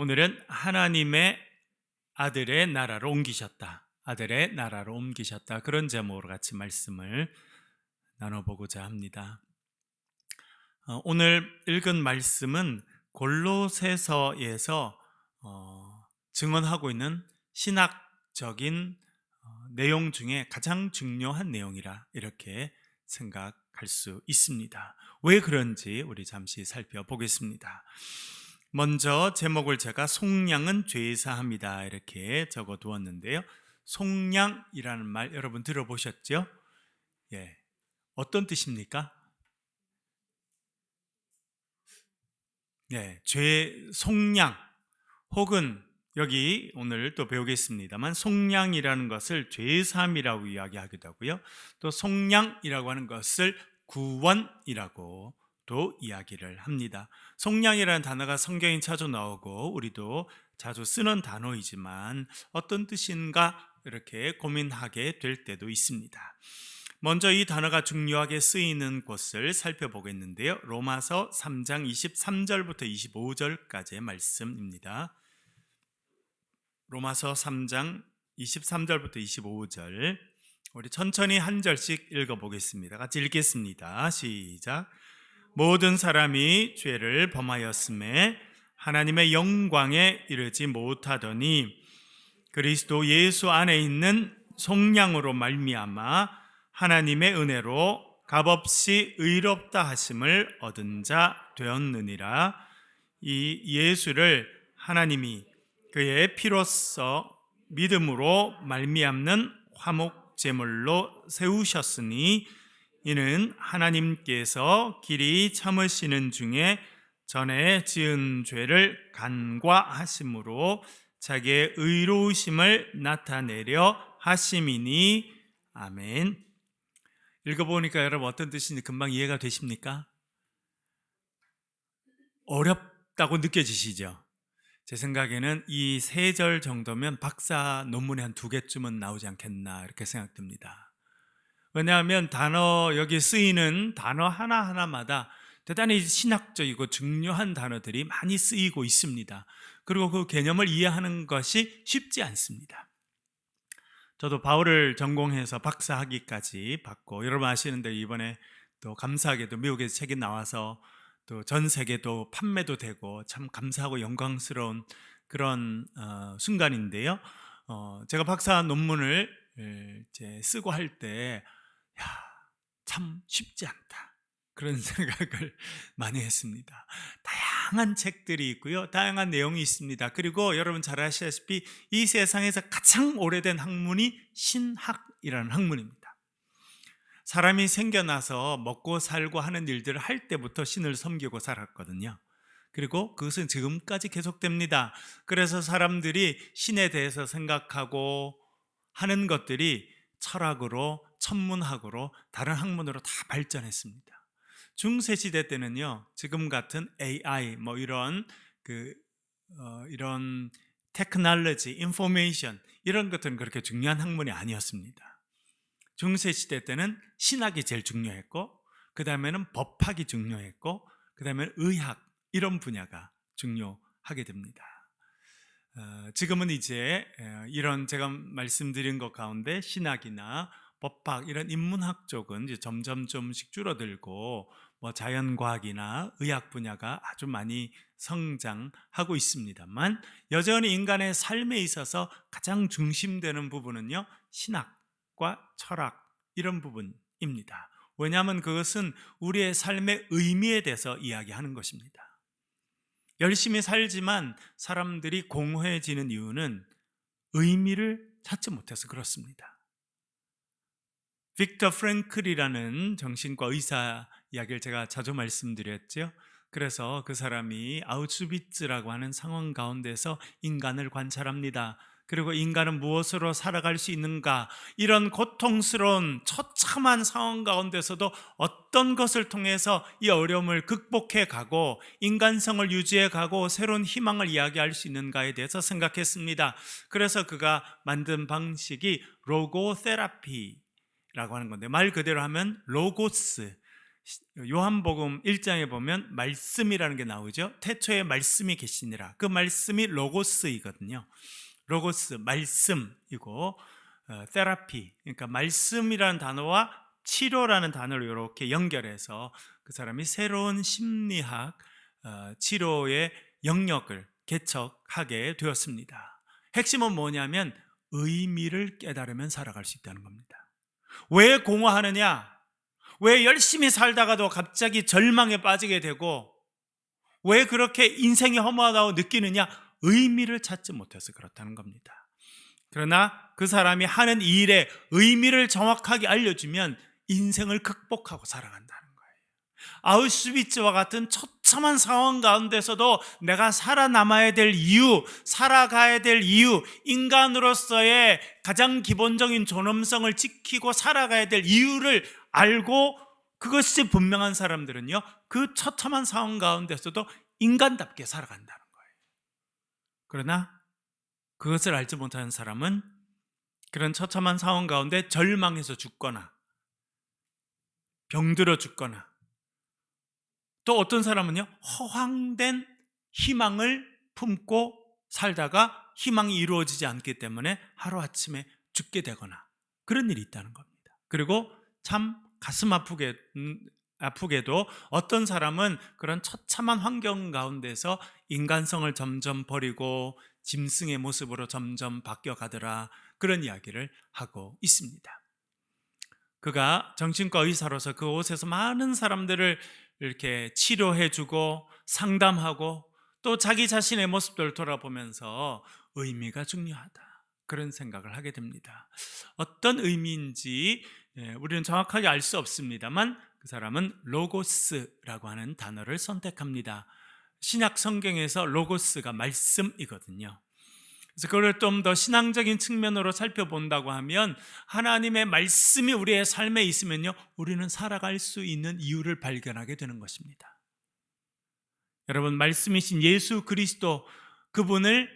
오늘은 하나님의 아들의 나라로 옮기셨다. 아들의 나라로 옮기셨다. 그런 제목으로 같이 말씀을 나눠보고자 합니다. 오늘 읽은 말씀은 골로새서에서 증언하고 있는 신학적인 내용 중에 가장 중요한 내용이라 이렇게 생각할 수 있습니다. 왜 그런지 우리 잠시 살펴보겠습니다. 먼저 제목을 제가 속량은 죄사함이다 이렇게 적어 두었는데요. 속량이라는 말 여러분 들어보셨죠? 예. 어떤 뜻입니까? 네, 속량 혹은 여기 오늘 또 배우겠습니다만 속량이라는 것을 죄사함이라고 이야기하기도 하고요. 또 속량이라고 하는 것을 구원이라고 또 이야기를 합니다. 속량이라는 단어가 성경에 자주 나오고 우리도 자주 쓰는 단어이지만 어떤 뜻인가 이렇게 고민하게 될 때도 있습니다. 먼저 이 단어가 중요하게 쓰이는 곳을 살펴보겠는데요. 로마서 3장 23절부터 25절까지의 말씀입니다. 로마서 3장 23절부터 25절 우리 천천히 한 절씩 읽어보겠습니다. 같이 읽겠습니다. 시작. 모든 사람이 죄를 범하였음에 하나님의 영광에 이르지 못하더니 그리스도 예수 안에 있는 속량으로 말미암아 하나님의 은혜로 값없이 의롭다 하심을 얻은 자 되었느니라. 이 예수를 하나님이 그의 피로써 믿음으로 말미암는 화목 제물로 세우셨으니 이는 하나님께서 길이 참으시는 중에 전에 지은 죄를 간과하심으로 자기의 의로우심을 나타내려 하심이니 아멘. 읽어보니까 여러분 어떤 뜻인지 금방 이해가 되십니까? 어렵다고 느껴지시죠? 제 생각에는 이 3절 정도면 박사 논문에 한 2개쯤은 나오지 않겠나 이렇게 생각됩니다. 왜냐하면 여기 쓰이는 단어 하나하나마다 대단히 신학적이고 중요한 단어들이 많이 쓰이고 있습니다. 그리고 그 개념을 이해하는 것이 쉽지 않습니다. 저도 바울을 전공해서 박사 학위까지 받고 여러분 아시는데 이번에 또 감사하게도 미국에서 책이 나와서 또 전 세계도 판매도 되고 참 감사하고 영광스러운 그런 순간인데요. 제가 박사 논문을 이제 쓰고 할 때 참 쉽지 않다 그런 생각을 많이 했습니다. 다양한 책들이 있고요. 다양한 내용이 있습니다. 그리고 여러분 잘 아시다시피 이 세상에서 가장 오래된 학문이 신학이라는 학문입니다. 사람이 생겨나서 먹고 살고 하는 일들을 할 때부터 신을 섬기고 살았거든요. 그리고 그것은 지금까지 계속됩니다. 그래서 사람들이 신에 대해서 생각하고 하는 것들이 철학으로, 천문학으로, 다른 학문으로 다 발전했습니다. 중세시대 때는요, 지금 같은 AI, 이런 테크놀로지, 인포메이션, 이런 것들은 그렇게 중요한 학문이 아니었습니다. 중세시대 때는 신학이 제일 중요했고, 그 다음에는 법학이 중요했고, 그 다음에는 의학, 이런 분야가 중요하게 됩니다. 지금은 이제 이런 제가 말씀드린 것 가운데 신학이나 법학 이런 인문학 쪽은 이제 점점 좀씩 줄어들고 자연과학이나 의학 분야가 아주 많이 성장하고 있습니다만 여전히 인간의 삶에 있어서 가장 중심되는 부분은요 신학과 철학 이런 부분입니다. 왜냐하면 그것은 우리의 삶의 의미에 대해서 이야기하는 것입니다. 열심히 살지만 사람들이 공허해지는 이유는 의미를 찾지 못해서 그렇습니다. 빅터 프랭클이라는 정신과 의사 이야기를 제가 자주 말씀드렸죠. 그래서 그 사람이 아우슈비츠라고 하는 상황 가운데서 인간을 관찰합니다. 그리고 인간은 무엇으로 살아갈 수 있는가, 이런 고통스러운 처참한 상황 가운데서도 어떤 것을 통해서 이 어려움을 극복해 가고 인간성을 유지해 가고 새로운 희망을 이야기할 수 있는가에 대해서 생각했습니다. 그래서 그가 만든 방식이 로고테라피라고 하는 건데, 말 그대로 하면 로고스, 요한복음 1장에 보면 말씀이라는 게 나오죠. 태초에 말씀이 계시니라. 그 말씀이 로고스이거든요. 로고스, 말씀이고, 테라피, 그러니까 말씀이라는 단어와 치료라는 단어를 이렇게 연결해서 그 사람이 새로운 심리학 치료의 영역을 개척하게 되었습니다. 핵심은 뭐냐면 의미를 깨달으면 살아갈 수 있다는 겁니다. 왜 공허하느냐? 왜 열심히 살다가도 갑자기 절망에 빠지게 되고, 왜 그렇게 인생이 허무하다고 느끼느냐? 의미를 찾지 못해서 그렇다는 겁니다. 그러나 그 사람이 하는 일에 의미를 정확하게 알려주면 인생을 극복하고 살아간다는 거예요. 아우슈비츠와 같은 처참한 상황 가운데서도 내가 살아남아야 될 이유, 살아가야 될 이유, 인간으로서의 가장 기본적인 존엄성을 지키고 살아가야 될 이유를 알고 그것이 분명한 사람들은요, 그 처참한 상황 가운데서도 인간답게 살아간다는 거예요. 그러나 그것을 알지 못하는 사람은 그런 처참한 상황 가운데 절망해서 죽거나 병들어 죽거나, 또 어떤 사람은요, 허황된 희망을 품고 살다가 희망이 이루어지지 않기 때문에 하루아침에 죽게 되거나 그런 일이 있다는 겁니다. 그리고 참 가슴 아프게도 어떤 사람은 그런 처참한 환경 가운데서 인간성을 점점 버리고 짐승의 모습으로 점점 바뀌어가더라, 그런 이야기를 하고 있습니다. 그가 정신과 의사로서 그곳에서 많은 사람들을 이렇게 치료해주고 상담하고 또 자기 자신의 모습들을 돌아보면서 의미가 중요하다, 그런 생각을 하게 됩니다. 어떤 의미인지 우리는 정확하게 알 수 없습니다만 그 사람은 로고스라고 하는 단어를 선택합니다. 신약 성경에서 로고스가 말씀이거든요. 그래서 그걸 좀 더 신앙적인 측면으로 살펴본다고 하면 하나님의 말씀이 우리의 삶에 있으면요, 우리는 살아갈 수 있는 이유를 발견하게 되는 것입니다. 여러분, 말씀이신 예수 그리스도, 그분을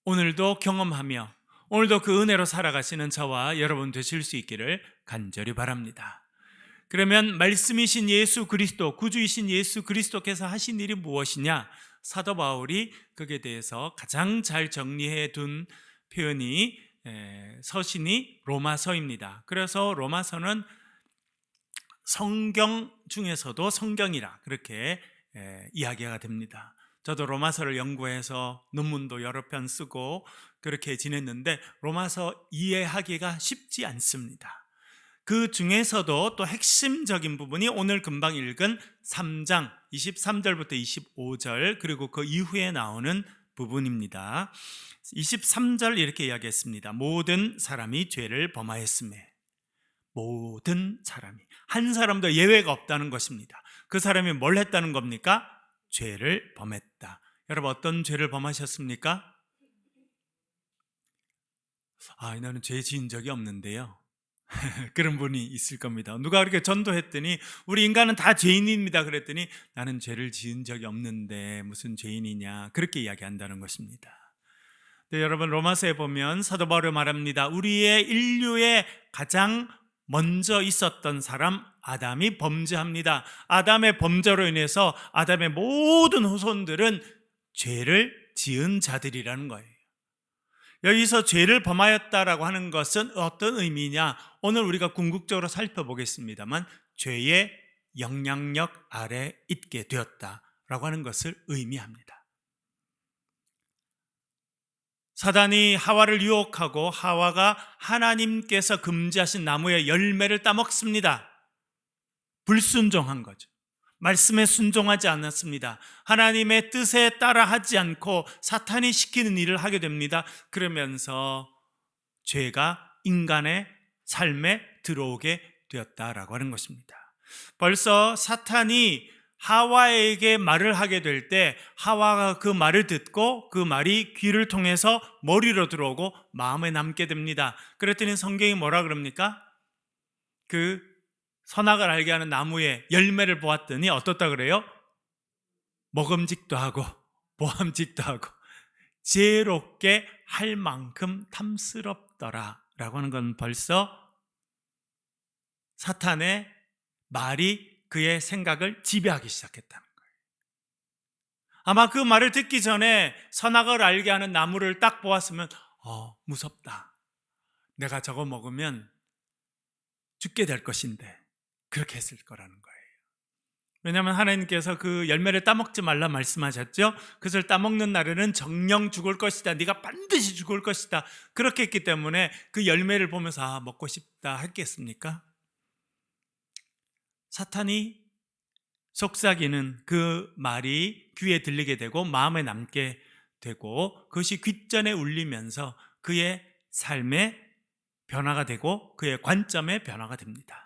오늘도 경험하며 오늘도 그 은혜로 살아가시는 저와 여러분 되실 수 있기를 간절히 바랍니다. 그러면 말씀이신 예수 그리스도, 구주이신 예수 그리스도께서 하신 일이 무엇이냐? 사도 바울이 거기에 대해서 가장 잘 정리해 둔 표현이 서신이 로마서입니다. 그래서 로마서는 성경 중에서도 성경이라 그렇게 이야기가 됩니다. 저도 로마서를 연구해서 논문도 여러 편 쓰고 그렇게 지냈는데 로마서 이해하기가 쉽지 않습니다. 그 중에서도 또 핵심적인 부분이 오늘 금방 읽은 3장 23절부터 25절 그리고 그 이후에 나오는 부분입니다. 23절 이렇게 이야기했습니다. 모든 사람이 죄를 범하였으매. 모든 사람이, 한 사람도 예외가 없다는 것입니다. 그 사람이 뭘 했다는 겁니까? 죄를 범했다. 여러분, 어떤 죄를 범하셨습니까? 나는 죄 지은 적이 없는데요. 그런 분이 있을 겁니다. 누가 그렇게 전도했더니 우리 인간은 다 죄인입니다 그랬더니 나는 죄를 지은 적이 없는데 무슨 죄인이냐, 그렇게 이야기한다는 것입니다. 네, 여러분, 로마서에 보면 사도 바울이 말합니다. 우리의 인류의 가장 먼저 있었던 사람 아담이 범죄합니다. 아담의 범죄로 인해서 아담의 모든 후손들은 죄를 지은 자들이라는 거예요. 여기서 죄를 범하였다라고 하는 것은 어떤 의미냐? 오늘 우리가 궁극적으로 살펴보겠습니다만 죄의 영향력 아래 있게 되었다라고 하는 것을 의미합니다. 사단이 하와를 유혹하고 하와가 하나님께서 금지하신 나무의 열매를 따먹습니다. 불순종한 거죠. 말씀에 순종하지 않았습니다. 하나님의 뜻에 따라하지 않고 사탄이 시키는 일을 하게 됩니다. 그러면서 죄가 인간의 삶에 들어오게 되었다라고 하는 것입니다. 벌써 사탄이 하와에게 말을 하게 될 때 하와가 그 말을 듣고 그 말이 귀를 통해서 머리로 들어오고 마음에 남게 됩니다. 그랬더니 성경이 뭐라 그럽니까? 그 선악을 알게 하는 나무의 열매를 보았더니 어떻다 그래요? 먹음직도 하고 보암직도 하고 지혜롭게 할 만큼 탐스럽더라 라고 하는 건 벌써 사탄의 말이 그의 생각을 지배하기 시작했다는 거예요. 아마 그 말을 듣기 전에 선악을 알게 하는 나무를 딱 보았으면 무섭다. 내가 저거 먹으면 죽게 될 것인데 그렇게 했을 거라는 거예요. 왜냐하면 하나님께서 그 열매를 따먹지 말라 말씀하셨죠. 그것을 따먹는 날에는 정령 죽을 것이다. 네가 반드시 죽을 것이다. 그렇게 했기 때문에 그 열매를 보면서 먹고 싶다 했겠습니까? 사탄이 속삭이는 그 말이 귀에 들리게 되고 마음에 남게 되고 그것이 귓전에 울리면서 그의 삶의 변화가 되고 그의 관점의 변화가 됩니다.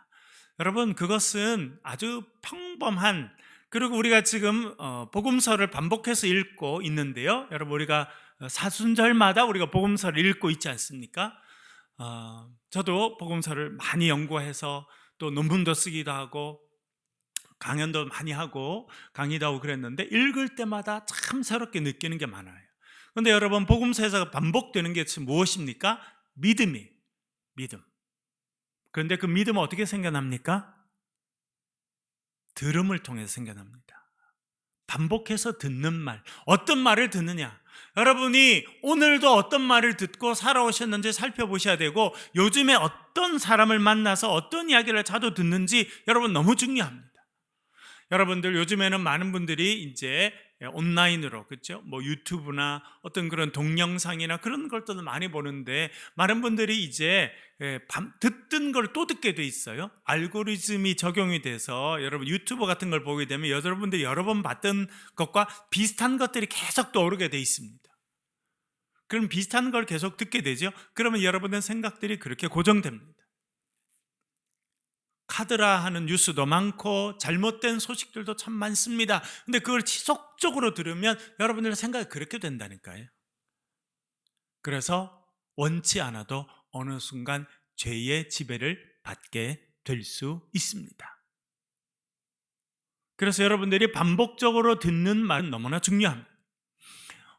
여러분, 그것은 아주 평범한, 그리고 우리가 지금 복음서를 반복해서 읽고 있는데요. 여러분, 우리가 사순절마다 우리가 복음서를 읽고 있지 않습니까? 저도 복음서를 많이 연구해서 또 논문도 쓰기도 하고 강연도 많이 하고 강의도 하고 그랬는데 읽을 때마다 참 새롭게 느끼는 게 많아요. 그런데 여러분, 복음서에서 반복되는 게 무엇입니까? 믿음. 그런데 그 믿음은 어떻게 생겨납니까? 들음을 통해서 생겨납니다. 반복해서 듣는 말. 어떤 말을 듣느냐? 여러분이 오늘도 어떤 말을 듣고 살아오셨는지 살펴보셔야 되고, 요즘에 어떤 사람을 만나서 어떤 이야기를 자주 듣는지 여러분 너무 중요합니다. 여러분들, 요즘에는 많은 분들이 이제 온라인으로, 그렇죠? 뭐 유튜브나 어떤 그런 동영상이나 그런 것들도 많이 보는데, 많은 분들이 이제 듣던 걸 또 듣게 돼 있어요. 알고리즘이 적용이 돼서 여러분 유튜브 같은 걸 보게 되면 여러분들이 여러 번 봤던 것과 비슷한 것들이 계속 떠오르게 돼 있습니다. 그럼 비슷한 걸 계속 듣게 되죠. 그러면 여러분의 생각들이 그렇게 고정됩니다. 카드라 하는 뉴스도 많고 잘못된 소식들도 참 많습니다. 근데 그걸 지속적으로 들으면 여러분들의 생각이 그렇게 된다니까요. 그래서 원치 않아도 어느 순간 죄의 지배를 받게 될 수 있습니다. 그래서 여러분들이 반복적으로 듣는 말은 너무나 중요합니다.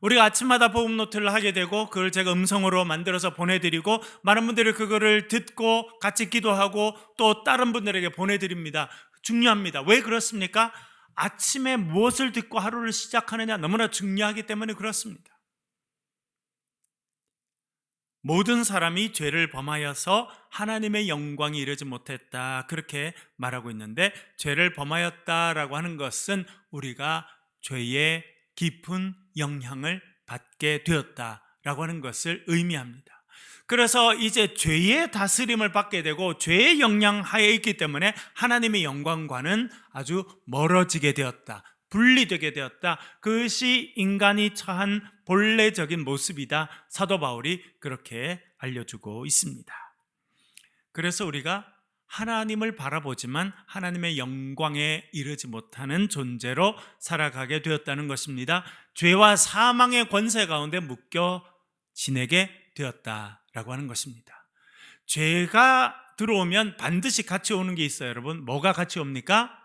우리가 아침마다 복음 노트를 하게 되고 그걸 제가 음성으로 만들어서 보내드리고 많은 분들이 그거를 듣고 같이 기도하고 또 다른 분들에게 보내드립니다. 중요합니다. 왜 그렇습니까? 아침에 무엇을 듣고 하루를 시작하느냐 너무나 중요하기 때문에 그렇습니다. 모든 사람이 죄를 범하여서 하나님의 영광이 이르지 못했다, 그렇게 말하고 있는데, 죄를 범하였다라고 하는 것은 우리가 죄의 깊은 영향을 받게 되었다라고 하는 것을 의미합니다. 그래서 이제 죄의 다스림을 받게 되고 죄의 영향 하에 있기 때문에 하나님의 영광과는 아주 멀어지게 되었다, 분리되게 되었다. 그것이 인간이 처한 본래적인 모습이다. 사도 바울이 그렇게 알려주고 있습니다. 그래서 우리가 하나님을 바라보지만 하나님의 영광에 이르지 못하는 존재로 살아가게 되었다는 것입니다. 죄와 사망의 권세 가운데 묶여 지내게 되었다라고 하는 것입니다. 죄가 들어오면 반드시 같이 오는 게 있어요. 여러분, 뭐가 같이 옵니까?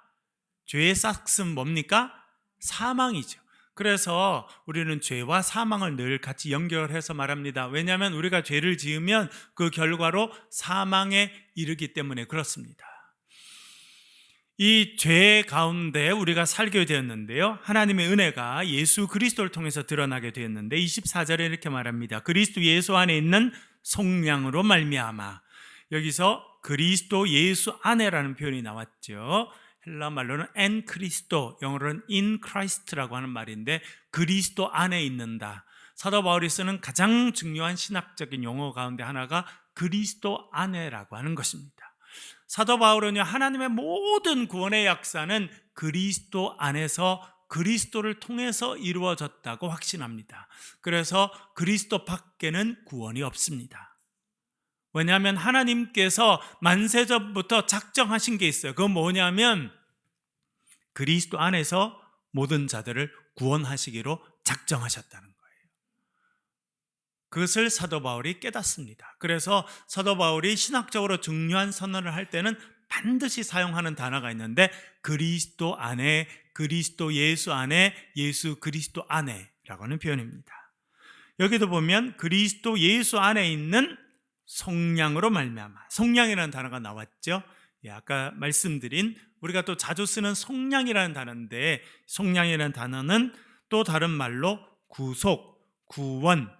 죄의 싹은 뭡니까? 사망이죠. 그래서 우리는 죄와 사망을 늘 같이 연결해서 말합니다. 왜냐하면 우리가 죄를 지으면 그 결과로 사망에 이르기 때문에 그렇습니다. 이 죄 가운데 우리가 살게 되었는데요, 하나님의 은혜가 예수 그리스도를 통해서 드러나게 되었는데 24절에 이렇게 말합니다. 그리스도 예수 안에 있는 속량으로 말미암아. 여기서 그리스도 예수 안에라는 표현이 나왔죠. 헬라 말로는 en Cristo, 영어로는 in Christ라고 하는 말인데, 그리스도 안에 있는다. 사도 바울이 쓰는 가장 중요한 신학적인 용어 가운데 하나가 그리스도 안에라고 하는 것입니다. 사도 바울은요, 하나님의 모든 구원의 역사는 그리스도 안에서 그리스도를 통해서 이루어졌다고 확신합니다. 그래서 그리스도 밖에는 구원이 없습니다. 왜냐하면 하나님께서 만세전부터 작정하신 게 있어요. 그건 뭐냐면 그리스도 안에서 모든 자들을 구원하시기로 작정하셨다는 거예요. 그것을 사도 바울이 깨닫습니다. 그래서 사도 바울이 신학적으로 중요한 선언을 할 때는 반드시 사용하는 단어가 있는데, 그리스도 안에, 그리스도 예수 안에, 예수 그리스도 안에라고 하는 표현입니다. 여기도 보면 그리스도 예수 안에 있는 속량으로 말미암아, 속량이라는 단어가 나왔죠. 아까 말씀드린 우리가 또 자주 쓰는 속량이라는 단어인데, 속량이라는 단어는 또 다른 말로 구속, 구원,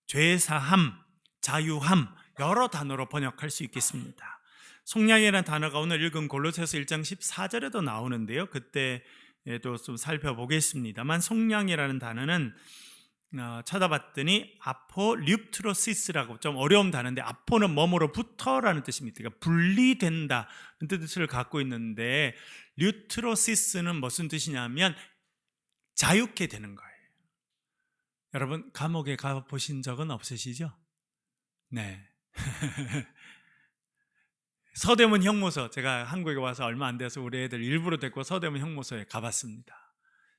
죄사함, 자유함, 여러 단어로 번역할 수 있겠습니다. 속량이라는 단어가 오늘 읽은 골로새서 1장 14절에도 나오는데요, 그때도 좀 살펴보겠습니다만, 속량이라는 단어는 찾아봤더니 아포류트로시스라고, 좀 어려운 단어인데, 아포는 뭐뭐로부터라는 뜻입니다. 그러니까 분리된다 는 뜻을 갖고 있는데, 류트로시스는 무슨 뜻이냐면 자유케 되는 거예요. 여러분, 감옥에 가보신 적은 없으시죠? 네. 서대문 형무소, 제가 한국에 와서 얼마 안 돼서 우리 애들 일부러 데리고 서대문 형무소에 가봤습니다.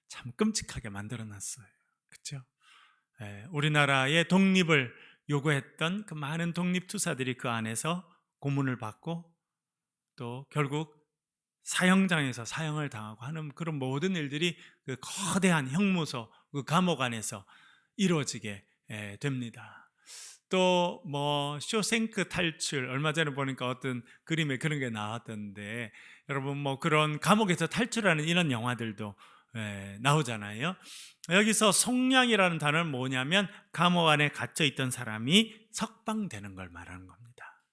참 끔찍하게 만들어놨어요. 그렇죠? 우리나라의 독립을 요구했던 그 많은 독립투사들이 그 안에서 고문을 받고 또 결국 사형장에서 사형을 당하고 하는 그런 모든 일들이 그 거대한 형무소, 그 감옥 안에서 이루어지게 됩니다. 또 뭐 쇼생크 탈출, 얼마 전에 보니까 어떤 그림에 그런 게 나왔던데, 여러분 뭐 그런 감옥에서 탈출하는 이런 영화들도 나오잖아요. 여기서 속량이라는 단어는 뭐냐면 감옥 안에 갇혀 있던 사람이 석방되는 걸 말하는 겁니다.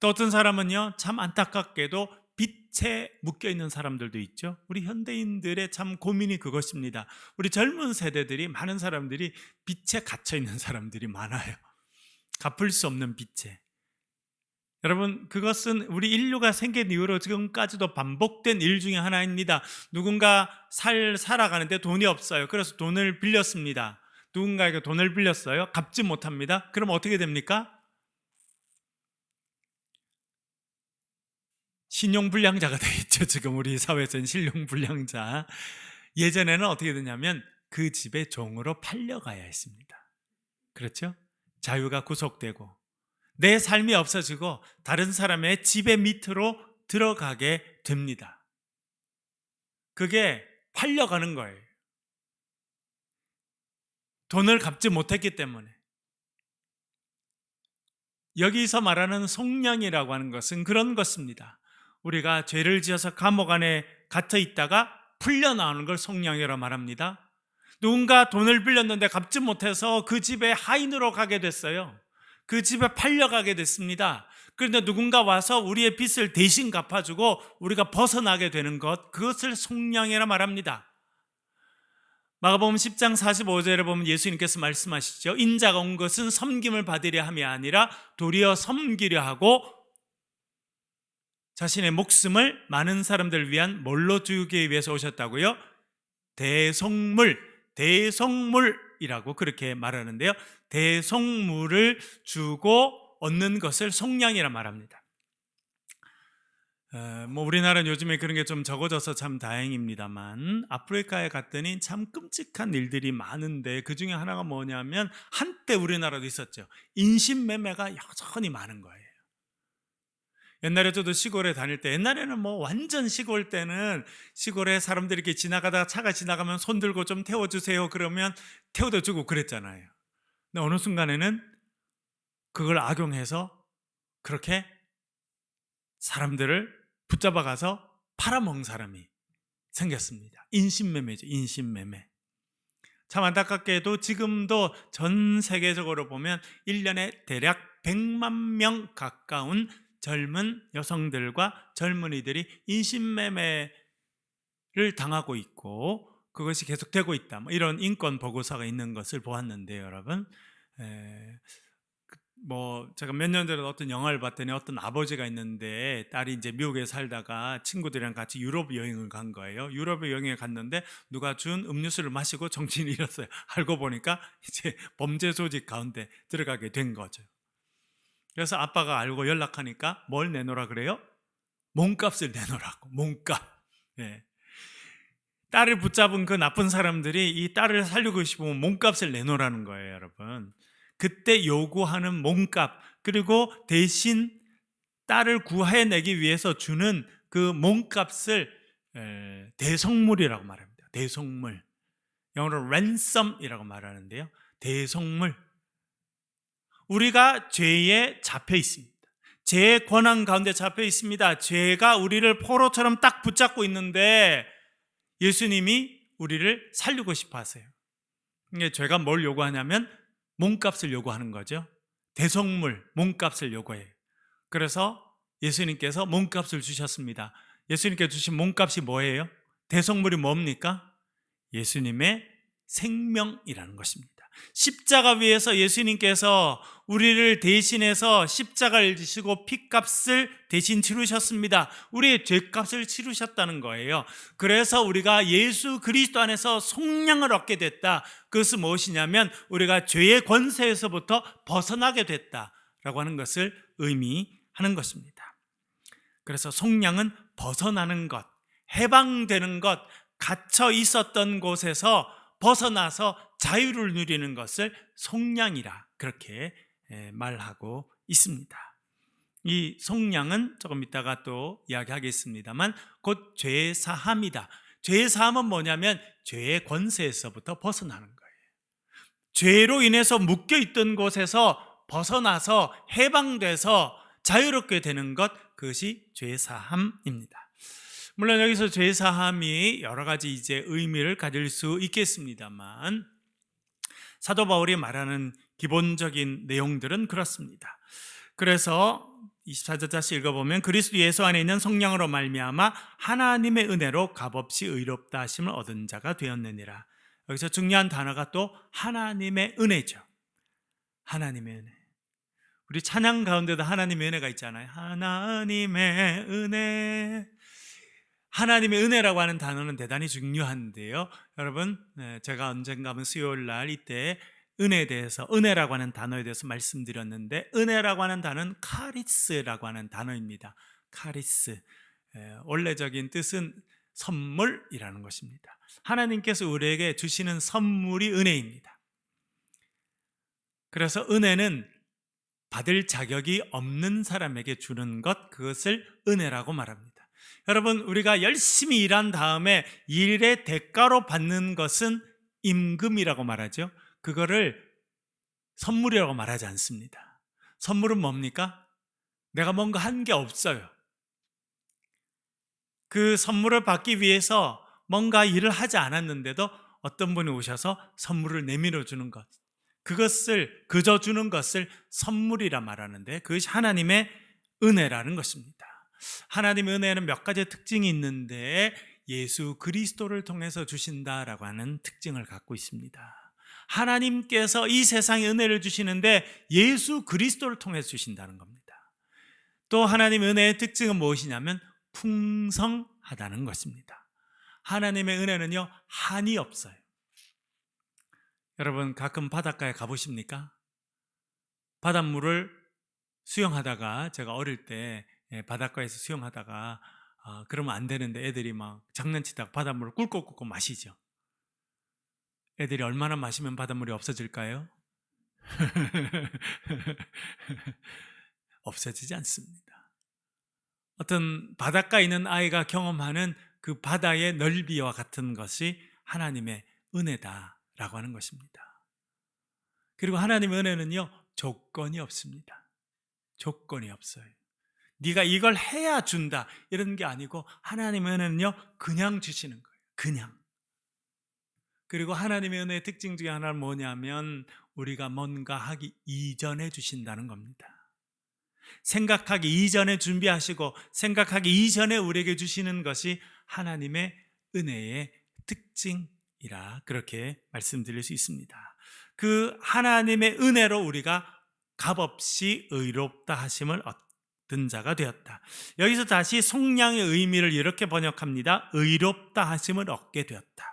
또 어떤 사람은요, 참 안타깝게도 빛에 묶여 있는 사람들도 있죠. 우리 현대인들의 참 고민이 그것입니다. 우리 젊은 세대들이, 많은 사람들이 빛에 갇혀 있는 사람들이 많아요. 갚을 수 없는 빛에. 여러분, 그것은 우리 인류가 생긴 이후로 지금까지도 반복된 일 중에 하나입니다. 누군가 살아가는데 돈이 없어요. 그래서 돈을 빌렸습니다. 누군가에게 돈을 빌렸어요. 갚지 못합니다. 그럼 어떻게 됩니까? 신용불량자가 되겠죠. 지금 우리 사회에서는 신용불량자. 예전에는 어떻게 되냐면 그 집의 종으로 팔려가야 했습니다. 그렇죠? 자유가 구속되고 내 삶이 없어지고 다른 사람의 지배 밑으로 들어가게 됩니다. 그게 팔려가는 거예요. 돈을 갚지 못했기 때문에. 여기서 말하는 속량이라고 하는 것은 그런 것입니다. 우리가 죄를 지어서 감옥 안에 갇혀 있다가 풀려나오는 걸 속량이라고 말합니다. 누군가 돈을 빌렸는데 갚지 못해서 그 집에 하인으로 가게 됐어요. 그 집에 팔려가게 됐습니다. 그런데 누군가 와서 우리의 빚을 대신 갚아주고 우리가 벗어나게 되는 것, 그것을 속량이라 말합니다. 마가복음 10장 45절에 보면 예수님께서 말씀하시죠. 인자가 온 것은 섬김을 받으려 함이 아니라 도리어 섬기려 하고 자신의 목숨을 많은 사람들을 위한 뭘로 주기 위해서 오셨다고요? 대속물이라고 그렇게 말하는데요, 대속물을 주고 얻는 것을 속량이라 말합니다. 뭐 우리나라는 요즘에 그런 게 좀 적어져서 참 다행입니다만, 아프리카에 갔더니 참 끔찍한 일들이 많은데 그 중에 하나가 뭐냐면, 한때 우리나라도 있었죠. 인신매매가 여전히 많은 거예요. 옛날에 저도 시골에 다닐 때, 옛날에는 뭐 완전 시골 때는 시골에 사람들이 이렇게 지나가다가 차가 지나가면 손 들고 좀 태워주세요 그러면 태워다 주고 그랬잖아요. 근데 어느 순간에는 그걸 악용해서 그렇게 사람들을 붙잡아 가서 팔아먹는 사람이 생겼습니다. 인신매매죠. 인신매매. 참 안타깝게도 지금도 전 세계적으로 보면 1년에 대략 100만 명 가까운 젊은 여성들과 젊은이들이 인신매매를 당하고 있고 그것이 계속되고 있다, 뭐 이런 인권 보고서가 있는 것을 보았는데요, 여러분. 뭐 제가 몇 년 전에 어떤 영화를 봤더니 어떤 아버지가 있는데 딸이 이제 미국에 살다가 친구들이랑 같이 유럽 여행을 간 거예요. 유럽 여행에 갔는데 누가 준 음료수를 마시고 정신을 잃었어요. 알고 보니까 이제 범죄 조직 가운데 들어가게 된 거죠. 그래서 아빠가 알고 연락하니까 뭘 내놓으라 그래요? 몸값을 내놓으라고. 몸값. 예. 딸을 붙잡은 그 나쁜 사람들이 이 딸을 살리고 싶으면 몸값을 내놓으라는 거예요, 여러분. 그때 요구하는 몸값, 그리고 대신 딸을 구해내기 위해서 주는 그 몸값을 대속물이라고 말합니다. 대속물. 영어로 ransom이라고 말하는데요, 대속물. 우리가 죄에 잡혀 있습니다. 죄의 권한 가운데 잡혀 있습니다. 죄가 우리를 포로처럼 딱 붙잡고 있는데 예수님이 우리를 살리고 싶어 하세요. 이게 죄가 뭘 요구하냐면 몸값을 요구하는 거죠. 대속물, 몸값을 요구해요. 그래서 예수님께서 몸값을 주셨습니다. 예수님께 주신 몸값이 뭐예요? 대속물이 뭡니까? 예수님의 생명이라는 것입니다. 십자가 위에서 예수님께서 우리를 대신해서 십자가를 지시고 피값을 대신 치르셨습니다. 우리의 죄값을 치르셨다는 거예요. 그래서 우리가 예수 그리스도 안에서 속량을 얻게 됐다. 그것은 무엇이냐면 우리가 죄의 권세에서부터 벗어나게 됐다라고 하는 것을 의미하는 것입니다. 그래서 속량은 벗어나는 것, 해방되는 것, 갇혀 있었던 곳에서 벗어나서 자유를 누리는 것을 속량이라 그렇게 말하고 있습니다. 이 속량은 조금 이따가 또 이야기하겠습니다만 곧 죄의 사함이다. 죄의 사함은 뭐냐면 죄의 권세에서부터 벗어나는 거예요. 죄로 인해서 묶여있던 곳에서 벗어나서 해방돼서 자유롭게 되는 것, 그것이 죄의 사함입니다. 물론 여기서 죄 사함이 여러 가지 이제 의미를 가질 수 있겠습니다만 사도 바울이 말하는 기본적인 내용들은 그렇습니다. 그래서 24절 다시 읽어보면 그리스도 예수 안에 있는 성령으로 말미암아 하나님의 은혜로 값없이 의롭다 하심을 얻은 자가 되었느니라. 여기서 중요한 단어가 또 하나님의 은혜죠. 하나님의 은혜. 우리 찬양 가운데도 하나님의 은혜가 있잖아요. 하나님의 은혜. 하나님의 은혜라고 하는 단어는 대단히 중요한데요. 여러분, 제가 언젠가 한번 수요일 날 이때 은혜에 대해서, 은혜라고 하는 단어에 대해서 말씀드렸는데 은혜라고 하는 단어는 카리스라고 하는 단어입니다. 카리스. 원래적인 뜻은 선물이라는 것입니다. 하나님께서 우리에게 주시는 선물이 은혜입니다. 그래서 은혜는 받을 자격이 없는 사람에게 주는 것, 그것을 은혜라고 말합니다. 여러분, 우리가 열심히 일한 다음에 일의 대가로 받는 것은 임금이라고 말하죠. 그거를 선물이라고 말하지 않습니다. 선물은 뭡니까? 내가 뭔가 한 게 없어요. 그 선물을 받기 위해서 뭔가 일을 하지 않았는데도 어떤 분이 오셔서 선물을 내밀어 주는 것, 그것을 그저 주는 것을 선물이라 말하는데 그것이 하나님의 은혜라는 것입니다. 하나님의 은혜는 몇 가지 특징이 있는데 예수 그리스도를 통해서 주신다라고 하는 특징을 갖고 있습니다. 하나님께서 이 세상에 은혜를 주시는데 예수 그리스도를 통해서 주신다는 겁니다. 또 하나님의 은혜의 특징은 무엇이냐면 풍성하다는 것입니다. 하나님의 은혜는요, 한이 없어요. 여러분, 가끔 바닷가에 가보십니까? 바닷물을 수영하다가, 제가 어릴 때 바닷가에서 수영하다가 그러면 안 되는데 애들이 막 장난치다가 바닷물을 꿀꺽꿀꺽 마시죠. 애들이 얼마나 마시면 바닷물이 없어질까요? 없어지지 않습니다. 어떤 바닷가에 있는 아이가 경험하는 그 바다의 넓이와 같은 것이 하나님의 은혜다라고 하는 것입니다. 그리고 하나님의 은혜는요, 조건이 없습니다. 조건이 없어요. 네가 이걸 해야 준다 이런 게 아니고 하나님의 은혜는요, 그냥 주시는 거예요. 그냥. 그리고 하나님의 은혜의 특징 중에 하나는 뭐냐면 우리가 뭔가 하기 이전에 주신다는 겁니다. 생각하기 이전에 준비하시고 생각하기 이전에 우리에게 주시는 것이 하나님의 은혜의 특징이라 그렇게 말씀드릴 수 있습니다. 그 하나님의 은혜로 우리가 값없이 의롭다 하심을 얻은 자가 되었다. 여기서 다시 속량의 의미를 이렇게 번역합니다. 의롭다 하심을 얻게 되었다.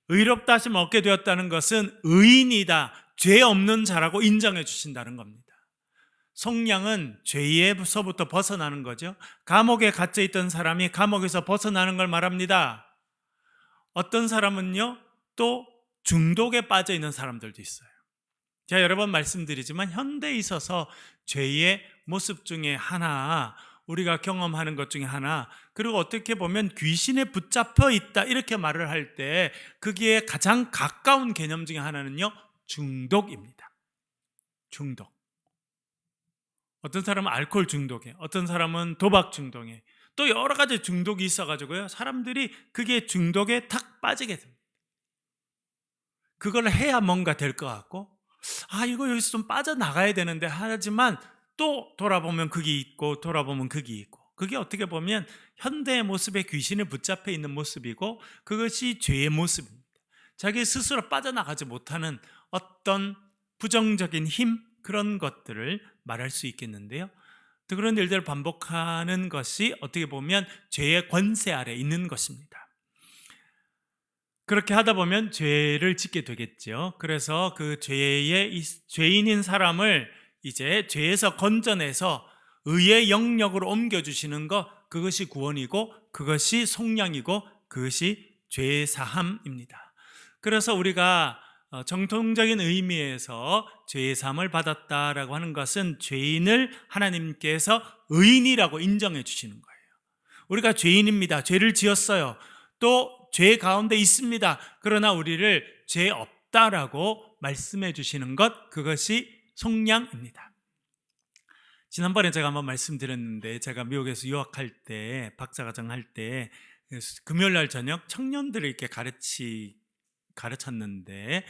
의롭다 하심을 얻게 되었다는 것은 의인이다, 죄 없는 자라고 인정해 주신다는 겁니다. 속량은 죄에서부터 벗어나는 거죠. 감옥에 갇혀 있던 사람이 감옥에서 벗어나는 걸 말합니다. 어떤 사람은요, 또 중독에 빠져 있는 사람들도 있어요. 제가 여러 번 말씀드리지만 현대에 있어서 죄의 모습 중에 하나, 우리가 경험하는 것 중에 하나, 그리고 어떻게 보면 귀신에 붙잡혀 있다 이렇게 말을 할 때 그게 가장 가까운 개념 중에 하나는요, 중독입니다. 중독. 어떤 사람은 알코올 중독에, 어떤 사람은 도박 중독에, 또 여러 가지 중독이 있어가지고요. 사람들이 그게 중독에 탁 빠지게 됩니다. 그걸 해야 뭔가 될 것 같고, 이거 여기서 좀 빠져나가야 되는데 하지만 또 돌아보면 그게 있고 돌아보면 그게 있고, 그게 어떻게 보면 현대의 모습에 귀신을 붙잡혀 있는 모습이고, 그것이 죄의 모습입니다. 자기 스스로 빠져나가지 못하는 어떤 부정적인 힘, 그런 것들을 말할 수 있겠는데요. 또 그런 일들을 반복하는 것이 어떻게 보면 죄의 권세 아래 있는 것입니다. 그렇게 하다 보면 죄를 짓게 되겠죠. 그래서 그 죄인인 사람을 이제 죄에서 건져내서 의의 영역으로 옮겨주시는 것, 그것이 구원이고, 그것이 속량이고, 그것이 죄 사함입니다. 그래서 우리가 정통적인 의미에서 죄 사함을 받았다라고 하는 것은 죄인을 하나님께서 의인이라고 인정해 주시는 거예요. 우리가 죄인입니다. 죄를 지었어요. 또 죄 가운데 있습니다. 그러나 우리를 죄 없다라고 말씀해 주시는 것, 그것이 속량입니다. 지난번에 제가 한번 말씀드렸는데, 제가 미국에서 유학할 때, 박사과정 할 때 금요일 날 저녁 청년들을 이렇게 가르쳤는데,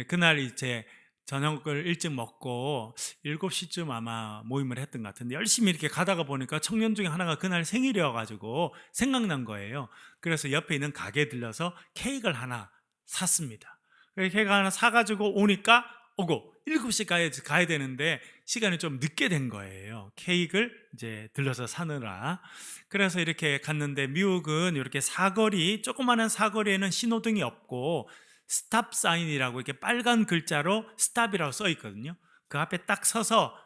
그날 이제 저녁을 일찍 먹고 7시쯤 아마 모임을 했던 것 같은데, 열심히 이렇게 가다가 보니까 청년 중에 하나가 그날 생일이어가지고 생각난 거예요. 그래서 옆에 있는 가게에 들려서 케이크를 하나 샀습니다. 케이크 하나 사가지고 오니까 7시 가야 되는데 시간이 좀 늦게 된 거예요. 케이크를 이제 들려서 사느라. 그래서 이렇게 갔는데, 미국은 이렇게 조그마한 사거리에는 신호등이 없고 스탑 사인이라고 이렇게 빨간 글자로 스탑이라고 써 있거든요. 그 앞에 딱 서서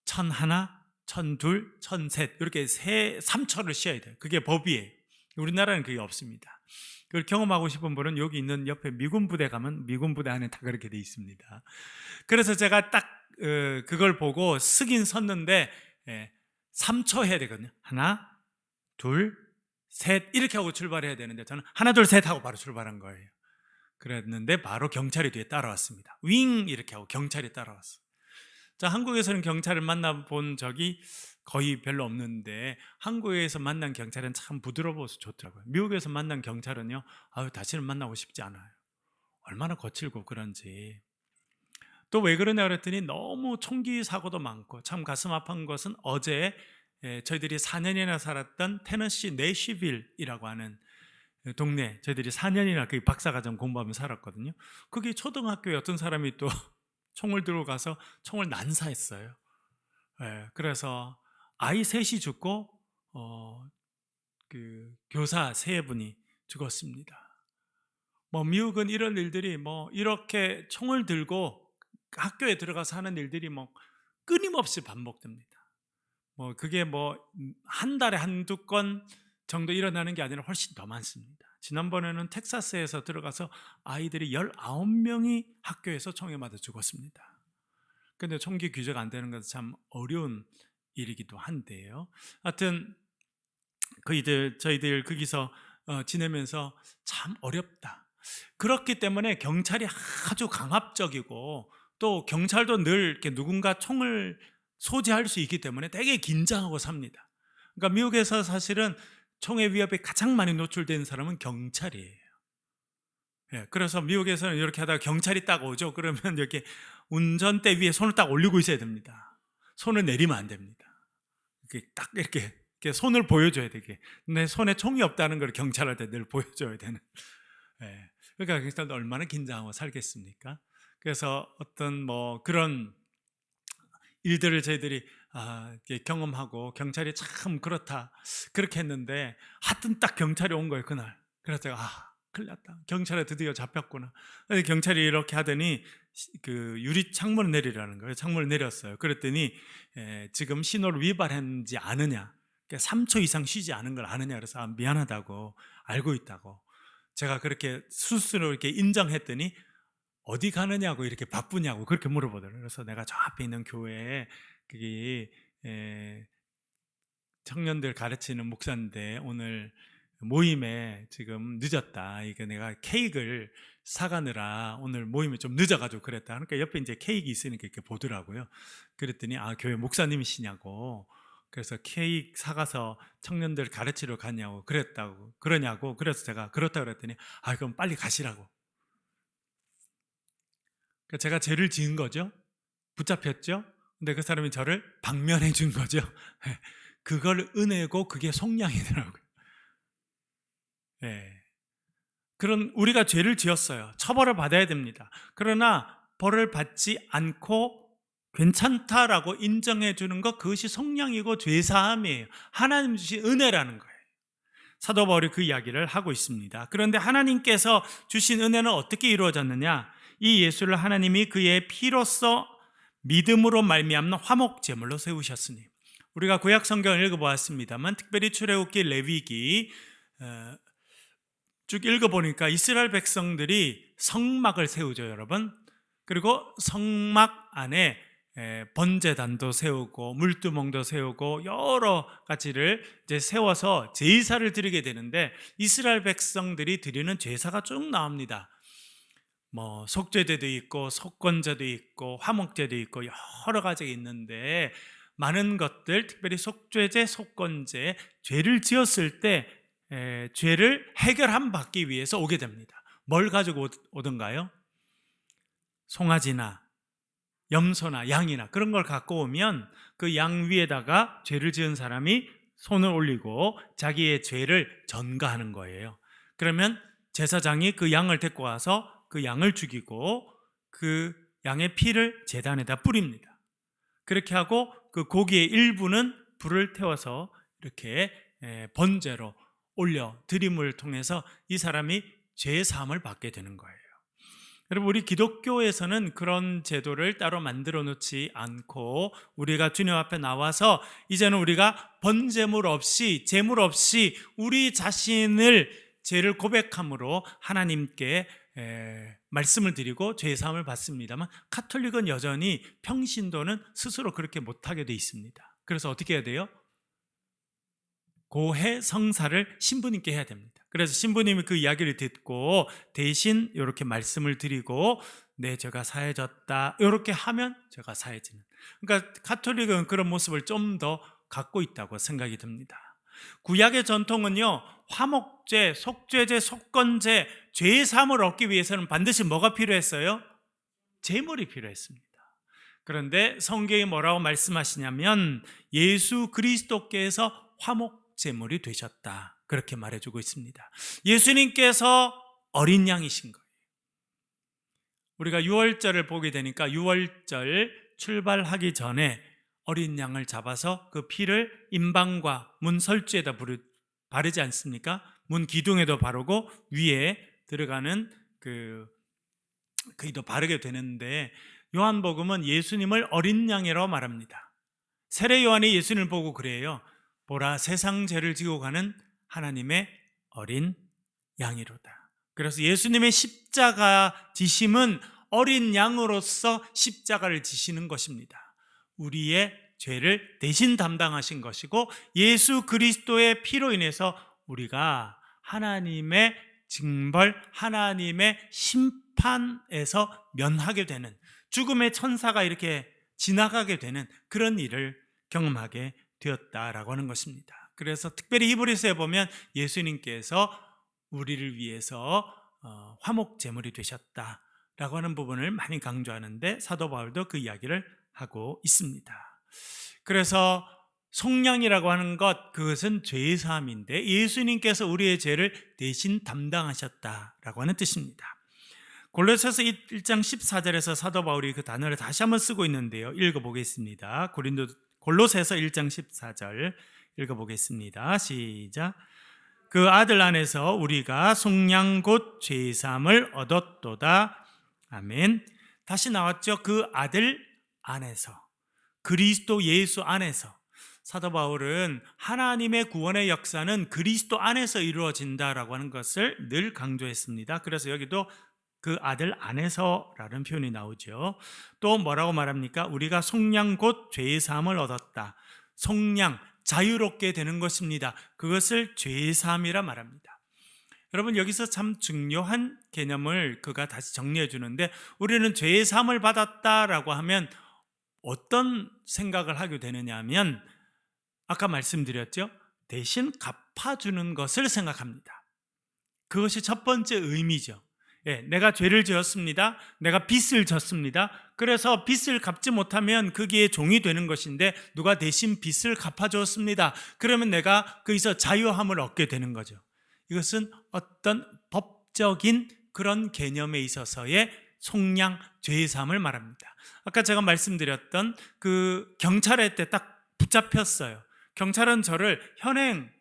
1001, 1002, 1003 이렇게 3초를 쉬어야 돼요. 그게 법이에요. 우리나라는 그게 없습니다. 그걸 경험하고 싶은 분은 여기 있는 옆에 미군 부대 가면 미군 부대 안에 다 그렇게 돼 있습니다. 그래서 제가 딱 그걸 보고 서긴 섰는데 3초 해야 되거든요. 하나, 둘, 셋 이렇게 하고 출발해야 되는데, 저는 하나, 둘, 셋 하고 바로 출발한 거예요. 그랬는데 바로 경찰이 뒤에 따라왔습니다. 윙 이렇게 하고 경찰이 따라왔어요. 자, 한국에서는 경찰을 만나본 적이 거의 별로 없는데, 한국에서 만난 경찰은 참 부드러워서 좋더라고요. 미국에서 만난 경찰은요, 다시는 만나고 싶지 않아요. 얼마나 거칠고 그런지. 또 왜 그러냐 그랬더니 너무 총기 사고도 많고, 참 가슴 아픈 것은 어제 저희들이 4년이나 살았던 테너시 내시빌이라고 하는 동네, 저희들이 4년이나 그 박사과정 공부하며 살았거든요. 거기 초등학교에 어떤 사람이 또 총을 들고 가서 총을 난사했어요. 그래서 아이 셋이 죽고 그 교사 3분이 죽었습니다. 미국은 이런 일들이 이렇게 총을 들고 학교에 들어가서 하는 일들이 끊임없이 반복됩니다. 그게 한 달에 한두 건 정도 일어나는 게 아니라 훨씬 더 많습니다. 지난번에는 텍사스에서 들어가서 아이들이 19명이 학교에서 총에 맞아 죽었습니다. 그런데 총기 규제가 안 되는 것은 참 어려운 일이기도 한데요. 하여튼 저희들 거기서 지내면서 참 어렵다. 그렇기 때문에 경찰이 아주 강압적이고, 또 경찰도 늘 이렇게 누군가 총을 소지할 수 있기 때문에 되게 긴장하고 삽니다. 그러니까 미국에서 사실은 총의 위협에 가장 많이 노출되는 사람은 경찰이에요. 그래서 미국에서는 이렇게 하다가 경찰이 딱 오죠. 그러면 이렇게 운전대 위에 손을 딱 올리고 있어야 됩니다. 손을 내리면 안 됩니다. 이렇게 딱 이렇게 손을 보여줘야 되게. 내 손에 총이 없다는 걸 경찰한테 늘 보여줘야 되는. 그러니까 경찰도 얼마나 긴장하고 살겠습니까? 그래서 어떤 그런 일들을 저희들이 경험하고, 경찰이 참 그렇다 그렇게 했는데, 하여튼 딱 경찰이 온 거예요 그날. 그래서 제가 큰일 났다, 경찰에 드디어 잡혔구나. 경찰이 이렇게 하더니 그 유리 창문을 내리라는 거예요. 창문을 내렸어요. 그랬더니 지금 신호를 위반했는지 아느냐, 3초 이상 쉬지 않은 걸 아느냐, 그래서 미안하다고, 알고 있다고. 제가 그렇게 스스로 이렇게 인정했더니 어디 가느냐고, 이렇게 바쁘냐고 그렇게 물어보더라고요. 그래서 내가 저 앞에 있는 교회에 그게 청년들 가르치는 목사인데 오늘 모임에 지금 늦었다. 이게 내가 케이크를 사가느라 오늘 모임이 좀 늦어가지고 그랬다. 그러니까 옆에 이제 케이크 있으니까 이렇게 보더라고요. 그랬더니 교회 목사님이시냐고. 그래서 케이크 사가서 청년들 가르치러 가냐고 그러냐고. 그래서 제가 그렇다 그랬더니 그럼 빨리 가시라고. 그러니까 제가 죄를 지은 거죠. 붙잡혔죠. 근데 그 사람이 저를 방면해 준 거죠. 그걸 은혜고 그게 속량이더라고요. 네. 그런 우리가 죄를 지었어요. 처벌을 받아야 됩니다. 그러나 벌을 받지 않고 괜찮다라고 인정해 주는 것, 그것이 속량이고 죄사함이에요. 하나님 주신 은혜라는 거예요. 사도 바울이 그 이야기를 하고 있습니다. 그런데 하나님께서 주신 은혜는 어떻게 이루어졌느냐? 이 예수를 하나님이 그의 피로써 믿음으로 말미암는 화목 제물로 세우셨으니. 우리가 구약 성경을 읽어보았습니다만 특별히 출애굽기, 레위기 쭉 읽어보니까 이스라엘 백성들이 성막을 세우죠, 여러분. 그리고 성막 안에 번제단도 세우고 물두멍도 세우고 여러 가지를 이제 세워서 제사를 드리게 되는데, 이스라엘 백성들이 드리는 제사가 쭉 나옵니다. 뭐 속죄제도 있고 속건제도 있고 화목제도 있고 여러 가지가 있는데, 많은 것들, 특별히 속죄제, 속건제, 죄를 지었을 때 죄를 해결함 받기 위해서 오게 됩니다. 뭘 가지고 오던가요? 송아지나 염소나 양이나 그런 걸 갖고 오면 그 양 위에다가 죄를 지은 사람이 손을 올리고 자기의 죄를 전가하는 거예요. 그러면 제사장이 그 양을 데리고 와서 그 양을 죽이고 그 양의 피를 제단에다 뿌립니다. 그렇게 하고 그 고기의 일부는 불을 태워서 이렇게 번제로 올려 드림을 통해서 이 사람이 죄 사함을 받게 되는 거예요. 여러분, 우리 기독교에서는 그런 제도를 따로 만들어 놓지 않고 우리가 주님 앞에 나와서 이제는 우리가 번제물 없이, 제물 없이 우리 자신을 죄를 고백함으로 하나님께 말씀을 드리고 죄 사함을 받습니다만, 가톨릭은 여전히 평신도는 스스로 그렇게 못하게 돼 있습니다. 그래서 어떻게 해야 돼요? 고해 성사를 신부님께 해야 됩니다. 그래서 신부님이 그 이야기를 듣고 대신 이렇게 말씀을 드리고 내 죄가 사해졌다, 이렇게 하면 죄가 사해지는. 그러니까 가톨릭은 그런 모습을 좀 더 갖고 있다고 생각이 듭니다. 구약의 전통은요, 화목제, 속죄제, 속건제, 죄의 사함을 얻기 위해서는 반드시 뭐가 필요했어요? 제물이 필요했습니다. 그런데 성경이 뭐라고 말씀하시냐면 예수 그리스도께서 화목 제물이 되셨다, 그렇게 말해주고 있습니다. 예수님께서 어린 양이신 거예요. 우리가 유월절을 보게 되니까 유월절 출발하기 전에 어린 양을 잡아서 그 피를 임방과 문 설주에다 바르지 않습니까? 문 기둥에도 바르고 위에 들어가는 그이도 바르게 되는데, 요한복음은 예수님을 어린 양이라고 말합니다. 세례 요한이 예수님을 보고 그래요. 보라, 세상 죄를 지고 가는 하나님의 어린 양이로다. 그래서 예수님의 십자가 지심은 어린 양으로서 십자가를 지시는 것입니다. 우리의 죄를 대신 담당하신 것이고, 예수 그리스도의 피로 인해서 우리가 하나님의 징벌, 하나님의 심판에서 면하게 되는, 죽음의 천사가 이렇게 지나가게 되는 그런 일을 경험하게 되었다라고 하는 것입니다. 그래서 특별히 히브리서에 보면 예수님께서 우리를 위해서 화목 제물이 되셨다라고 하는 부분을 많이 강조하는데, 사도 바울도 그 이야기를 하고 있습니다. 그래서 속량이라고 하는 것, 그것은 죄의 사함인데 예수님께서 우리의 죄를 대신 담당하셨다라고 하는 뜻입니다. 골로새서 1장 14절에서 사도 바울이 그 단어를 다시 한번 쓰고 있는데요, 읽어보겠습니다. 골로새서 1장 14절 읽어보겠습니다. 시작. 그 아들 안에서 우리가 속량 곧 죄 사함을 얻었도다. 아멘. 다시 나왔죠. 그 아들 안에서, 그리스도 예수 안에서. 사도 바울은 하나님의 구원의 역사는 그리스도 안에서 이루어진다라고 하는 것을 늘 강조했습니다. 그래서 여기도 그 아들 안에서라는 표현이 나오죠. 또 뭐라고 말합니까? 우리가 속량 곧 죄의 사함을 얻었다. 속량, 자유롭게 되는 것입니다. 그것을 죄의 사함이라 말합니다. 여러분, 여기서 참 중요한 개념을 그가 다시 정리해 주는데, 우리는 죄의 사함을 받았다라고 하면 어떤 생각을 하게 되느냐 하면, 아까 말씀드렸죠? 대신 갚아주는 것을 생각합니다. 그것이 첫 번째 의미죠. 내가 죄를 지었습니다. 내가 빚을 졌습니다. 그래서 빚을 갚지 못하면 거기에 종이 되는 것인데, 누가 대신 빚을 갚아주었습니다. 그러면 내가 거기서 자유함을 얻게 되는 거죠. 이것은 어떤 법적인 그런 개념에 있어서의 속량, 죄의 사함을 말합니다. 아까 제가 말씀드렸던 그 경찰에 때 딱 붙잡혔어요. 경찰은 저를 현행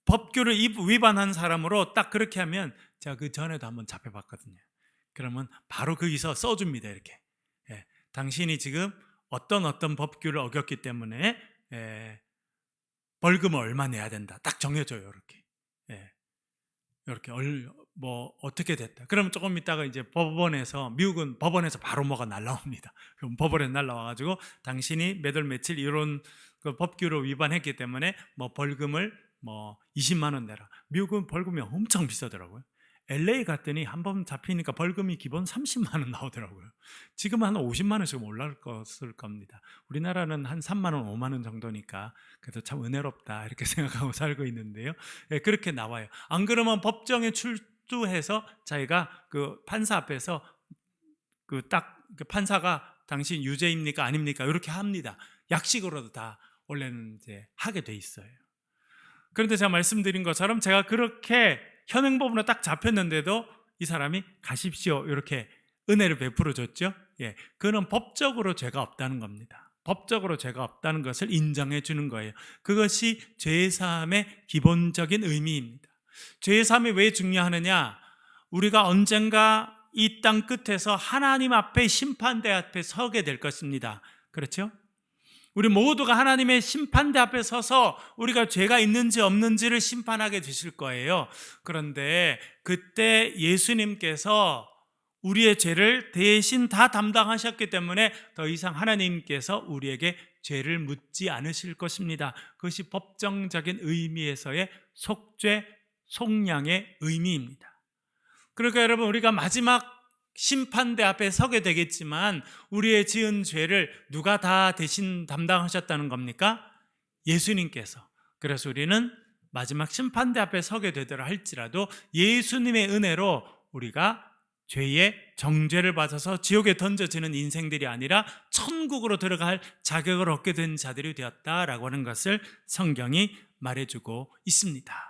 법규를 위반한 사람으로 딱 그렇게 하면, 제가 그 전에도 한번 잡혀봤거든요. 그러면 바로 거기서 써줍니다. 이렇게. 당신이 지금 어떤 법규를 어겼기 때문에 벌금을 얼마 내야 된다. 딱 정해줘요. 이렇게. 이렇게 뭐 어떻게 됐다. 그러면 조금 있다가 이제 법원에서, 미국은 법원에서 바로 뭐가 날라옵니다. 그럼 법원에 날라와가지고 당신이 몇 월 며칠 이런 그 법규를 위반했기 때문에 뭐 벌금을 뭐 20만 원 내라. 미국은 벌금이 엄청 비싸더라고요. LA 갔더니 한 번 잡히니까 벌금이 기본 30만 원 나오더라고요. 지금 한 50만 원씩 올라갈 것을 겁니다. 우리나라는 한 3만 원, 5만 원 정도니까 그래도 참 은혜롭다 이렇게 생각하고 살고 있는데요. 그렇게 나와요. 안 그러면 법정에 출두해서 자기가 그 판사 앞에서 그 판사가 당신 유죄입니까 아닙니까 이렇게 합니다. 약식으로도 다 원래는 이제 하게 돼 있어요. 그런데 제가 말씀드린 것처럼 제가 그렇게 현행법으로 딱 잡혔는데도 이 사람이 가십시오 이렇게 은혜를 베풀어 줬죠. 그는 법적으로 죄가 없다는 겁니다. 법적으로 죄가 없다는 것을 인정해 주는 거예요. 그것이 죄사함의 기본적인 의미입니다. 죄사함이 왜 중요하느냐? 우리가 언젠가 이 땅 끝에서 하나님 앞에, 심판대 앞에 서게 될 것입니다. 그렇죠? 우리 모두가 하나님의 심판대 앞에 서서 우리가 죄가 있는지 없는지를 심판하게 되실 거예요. 그런데 그때 예수님께서 우리의 죄를 대신 다 담당하셨기 때문에 더 이상 하나님께서 우리에게 죄를 묻지 않으실 것입니다. 그것이 법정적인 의미에서의 속죄, 속량의 의미입니다. 그러니까 여러분, 우리가 마지막 심판대 앞에 서게 되겠지만 우리의 지은 죄를 누가 다 대신 담당하셨다는 겁니까? 예수님께서. 그래서 우리는 마지막 심판대 앞에 서게 되더라 할지라도 예수님의 은혜로 우리가 죄의 정죄를 받아서 지옥에 던져지는 인생들이 아니라 천국으로 들어갈 자격을 얻게 된 자들이 되었다라고 하는 것을 성경이 말해주고 있습니다.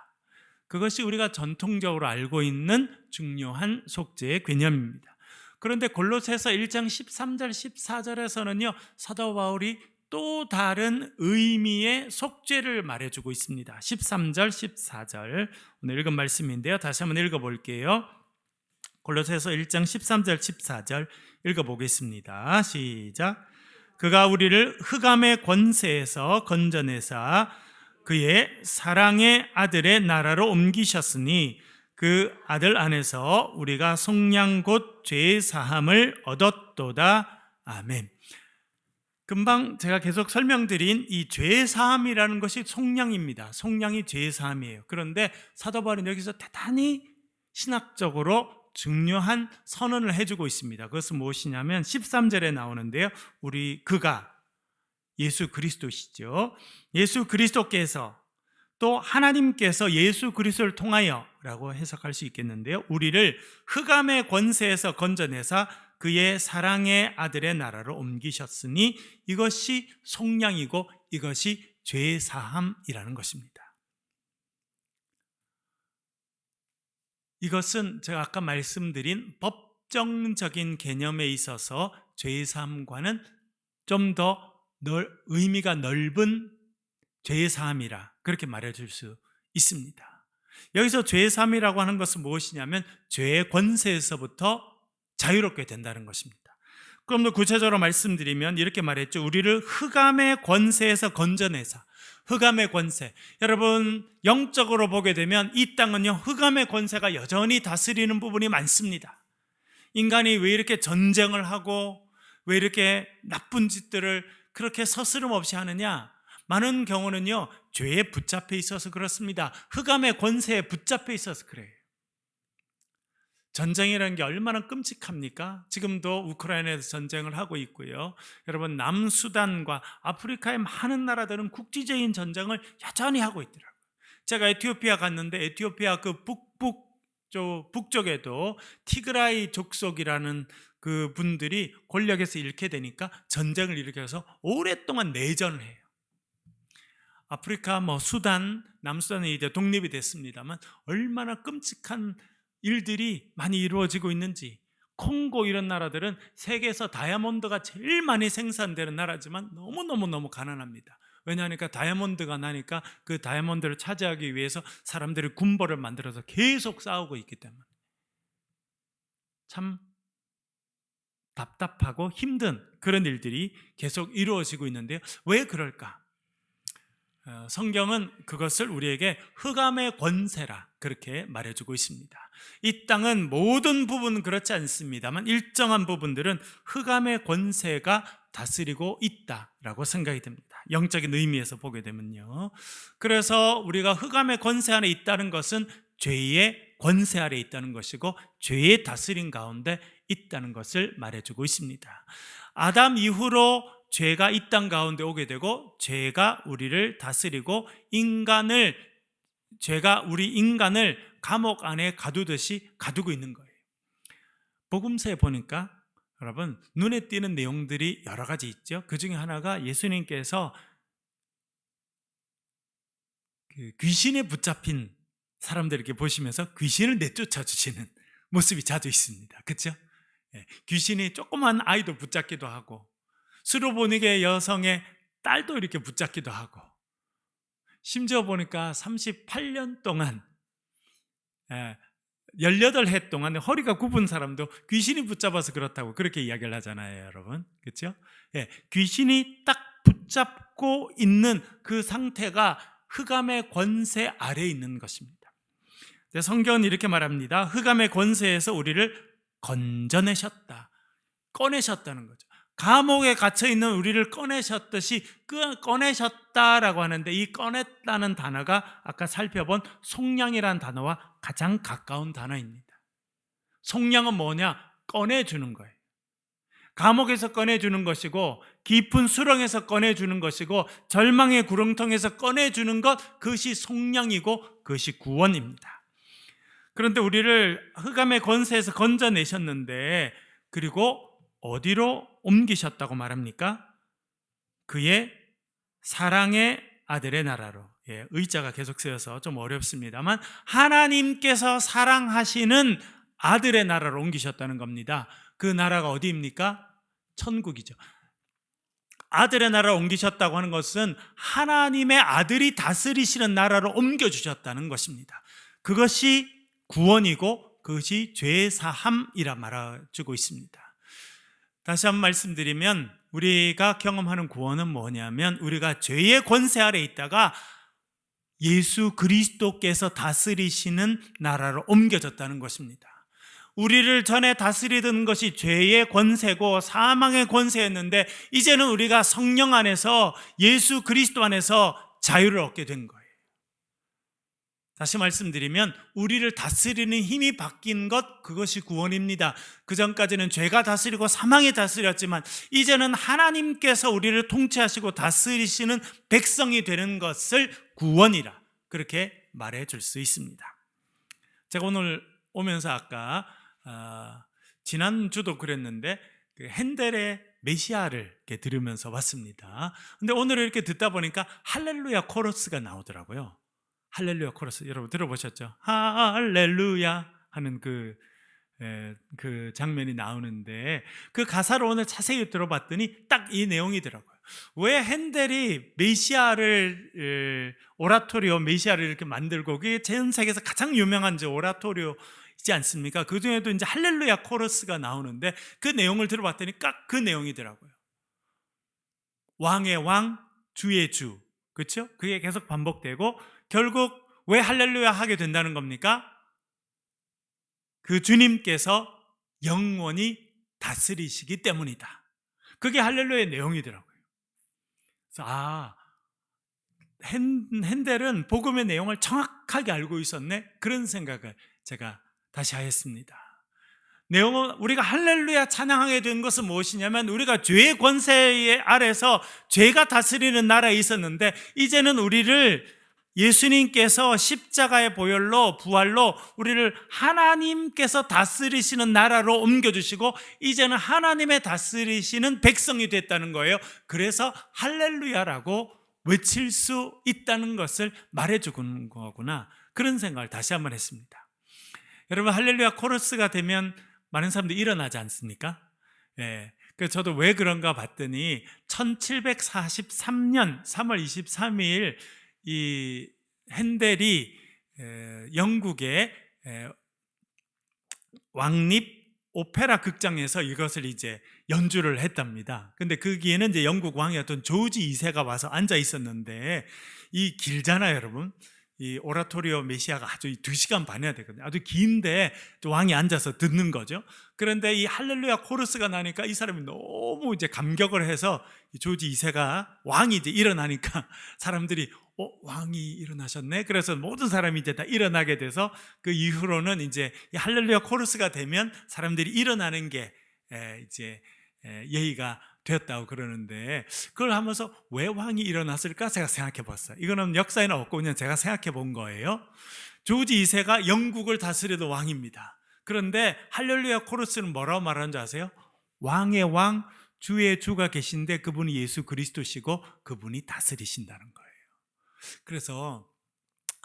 그것이 우리가 전통적으로 알고 있는 중요한 속죄의 개념입니다. 그런데 골로새서 1장 13절 14절에서는요 사도 바울이 또 다른 의미의 속죄를 말해주고 있습니다. 13절 14절 오늘 읽은 말씀인데요, 다시 한번 읽어볼게요. 골로새서 1장 13절 14절 읽어보겠습니다. 시작. 그가 우리를 흑암의 권세에서 건져내사 그의 사랑의 아들의 나라로 옮기셨으니 그 아들 안에서 우리가 속량 곧 죄의 사함을 얻었도다. 아멘. 금방 제가 계속 설명드린 이 죄의 사함이라는 것이 속량입니다. 속량이 죄의 사함이에요. 그런데 사도 바울은 여기서 대단히 신학적으로 중요한 선언을 해주고 있습니다. 그것은 무엇이냐면 13절에 나오는데요, 그가 예수 그리스도시죠. 예수 그리스도께서, 또 하나님께서 예수 그리스도를 통하여 라고 해석할 수 있겠는데요, 우리를 흑암의 권세에서 건져내사 그의 사랑의 아들의 나라로 옮기셨으니 이것이 속량이고 이것이 죄의 사함이라는 것입니다. 이것은 제가 아까 말씀드린 법정적인 개념에 있어서 죄의 사함과는 좀 더 의미가 넓은 죄의 사함이라 그렇게 말해줄 수 있습니다. 여기서 죄의 사함이라고 하는 것은 무엇이냐면 죄의 권세에서부터 자유롭게 된다는 것입니다. 그럼 더 구체적으로 말씀드리면 이렇게 말했죠. 우리를 흑암의 권세에서 건져내사. 흑암의 권세, 여러분 영적으로 보게 되면 이 땅은요 흑암의 권세가 여전히 다스리는 부분이 많습니다. 인간이 왜 이렇게 전쟁을 하고 왜 이렇게 나쁜 짓들을 그렇게 서스름 없이 하느냐? 많은 경우는요 죄에 붙잡혀 있어서 그렇습니다. 흑암의 권세에 붙잡혀 있어서 그래요. 전쟁이라는 게 얼마나 끔찍합니까? 지금도 우크라이나에서 전쟁을 하고 있고요. 여러분, 남수단과 아프리카의 많은 나라들은 국지적인 전쟁을 여전히 하고 있더라고요. 제가 에티오피아 갔는데 에티오피아 그 북쪽에도 티그라이 족속이라는 그 분들이 권력에서 잃게 되니까 전쟁을 일으켜서 오랫동안 내전을 해요. 아프리카 수단, 남수단이 이제 독립이 됐습니다만 얼마나 끔찍한 일들이 많이 이루어지고 있는지. 콩고 이런 나라들은 세계에서 다이아몬드가 제일 많이 생산되는 나라지만 너무너무 가난합니다. 왜냐하니까 다이아몬드가 나니까 그 다이아몬드를 차지하기 위해서 사람들이 군벌을 만들어서 계속 싸우고 있기 때문에 참 답답하고 힘든 그런 일들이 계속 이루어지고 있는데요. 왜 그럴까? 성경은 그것을 우리에게 흑암의 권세라 그렇게 말해주고 있습니다. 이 땅은 모든 부분은 그렇지 않습니다만 일정한 부분들은 흑암의 권세가 다스리고 있다라고 생각이 됩니다. 영적인 의미에서 보게 되면요. 그래서 우리가 흑암의 권세 안에 있다는 것은 죄의 권세 아래 있다는 것이고 죄의 다스림 가운데 있다는 것을 말해주고 있습니다. 아담 이후로 죄가 이 땅 가운데 오게 되고 죄가 우리를 다스리고 죄가 우리 인간을 감옥 안에 가두듯이 가두고 있는 거예요. 복음서에 보니까 여러분 눈에 띄는 내용들이 여러 가지 있죠. 그 중에 하나가 예수님께서 그 귀신에 붙잡힌 사람들에게 보시면서 귀신을 내쫓아 주시는 모습이 자주 있습니다. 그렇죠? 귀신이 조그만 아이도 붙잡기도 하고 수로보니게 여성의 딸도 이렇게 붙잡기도 하고 심지어 보니까 38년 동안 18해 동안 허리가 굽은 사람도 귀신이 붙잡아서 그렇다고 그렇게 이야기를 하잖아요, 여러분. 그렇죠? 귀신이 딱 붙잡고 있는 그 상태가 흑암의 권세 아래에 있는 것입니다. 성경은 이렇게 말합니다. 흑암의 권세에서 우리를 건져내셨다. 꺼내셨다는 거죠. 감옥에 갇혀있는 우리를 꺼내셨듯이 꺼내셨다라고 하는데 이 꺼냈다는 단어가 아까 살펴본 속량이라는 단어와 가장 가까운 단어입니다. 속량은 뭐냐? 꺼내주는 거예요. 감옥에서 꺼내주는 것이고 깊은 수렁에서 꺼내주는 것이고 절망의 구렁텅에서 꺼내주는 것, 그것이 속량이고 그것이 구원입니다. 그런데 우리를 흑암의 권세에서 건져내셨는데 그리고 어디로 옮기셨다고 말합니까? 그의 사랑의 아들의 나라로. 의자가 계속 쓰여서 좀 어렵습니다만 하나님께서 사랑하시는 아들의 나라로 옮기셨다는 겁니다. 그 나라가 어디입니까? 천국이죠. 아들의 나라로 옮기셨다고 하는 것은 하나님의 아들이 다스리시는 나라로 옮겨주셨다는 것입니다. 그것이 구원이고 그것이 죄 사함이라 말해주고 있습니다. 다시 한번 말씀드리면 우리가 경험하는 구원은 뭐냐면 우리가 죄의 권세 아래 있다가 예수 그리스도께서 다스리시는 나라로 옮겨졌다는 것입니다. 우리를 전에 다스리던 것이 죄의 권세고 사망의 권세였는데 이제는 우리가 성령 안에서 예수 그리스도 안에서 자유를 얻게 된 거예요. 다시 말씀드리면 우리를 다스리는 힘이 바뀐 것, 그것이 구원입니다. 그 전까지는 죄가 다스리고 사망이 다스렸지만 이제는 하나님께서 우리를 통치하시고 다스리시는 백성이 되는 것을 구원이라 그렇게 말해 줄 수 있습니다. 제가 오늘 오면서 아까 지난주도 그랬는데 그 핸델의 메시아를 이렇게 들으면서 왔습니다. 근데 오늘 이렇게 듣다 보니까 할렐루야 코러스가 나오더라고요. 할렐루야 코러스 여러분 들어보셨죠? 할렐루야 하는 그 장면이 나오는데 그 가사를 오늘 자세히 들어봤더니 딱 이 내용이더라고요. 왜 핸델이 메시아를 오라토리오 메시아를 이렇게 만들고 그게 전 세계에서 가장 유명한 오라토리오이지 않습니까? 그 중에도 이제 할렐루야 코러스가 나오는데 그 내용을 들어봤더니 딱 그 내용이더라고요. 왕의 왕, 주의 주, 그렇죠? 그게 계속 반복되고 결국 왜 할렐루야 하게 된다는 겁니까? 그 주님께서 영원히 다스리시기 때문이다. 그게 할렐루야의 내용이더라고요. 그래서 핸델은 복음의 내용을 정확하게 알고 있었네. 그런 생각을 제가 다시 하였습니다. 내용은 우리가 할렐루야 찬양하게 된 것은 무엇이냐면 우리가 죄의 권세 아래서 죄가 다스리는 나라에 있었는데 이제는 우리를 예수님께서 십자가의 보혈로 부활로 우리를 하나님께서 다스리시는 나라로 옮겨주시고 이제는 하나님의 다스리시는 백성이 됐다는 거예요. 그래서 할렐루야라고 외칠 수 있다는 것을 말해주는 거구나, 그런 생각을 다시 한번 했습니다. 여러분, 할렐루야 코러스가 되면 많은 사람들이 일어나지 않습니까? 예. 그래서 저도 왜 그런가 봤더니 1743년 3월 23일 이 핸델이 영국의 왕립 오페라 극장에서 이것을 이제 연주를 했답니다. 근데 거기에는 이제 영국 왕이었던 조지 2세가 와서 앉아 있었는데, 이 길잖아요, 여러분. 이 오라토리오 메시아가 아주 2시간 반이나 되거든요. 아주 긴데 왕이 앉아서 듣는 거죠. 그런데 이 할렐루야 코러스가 나니까 이 사람이 너무 이제 감격을 해서 이 조지 2세가 왕이 이제 일어나니까 사람들이 왕이 일어나셨네. 그래서 모든 사람이 이제 다 일어나게 돼서 그 이후로는 이제 이 할렐루야 코러스가 되면 사람들이 일어나는 게 이제 예의가 되었다고 그러는데, 그걸 하면서 왜 왕이 일어났을까 제가 생각해 봤어요. 이거는 역사에는 없고 그냥 제가 생각해 본 거예요. 조지 2세가 영국을 다스려도 왕입니다. 그런데 할렐루야 코러스는 뭐라고 말하는 줄 아세요? 왕의 왕, 주의 주가 계신데 그분이 예수 그리스도시고 그분이 다스리신다는 거예요. 그래서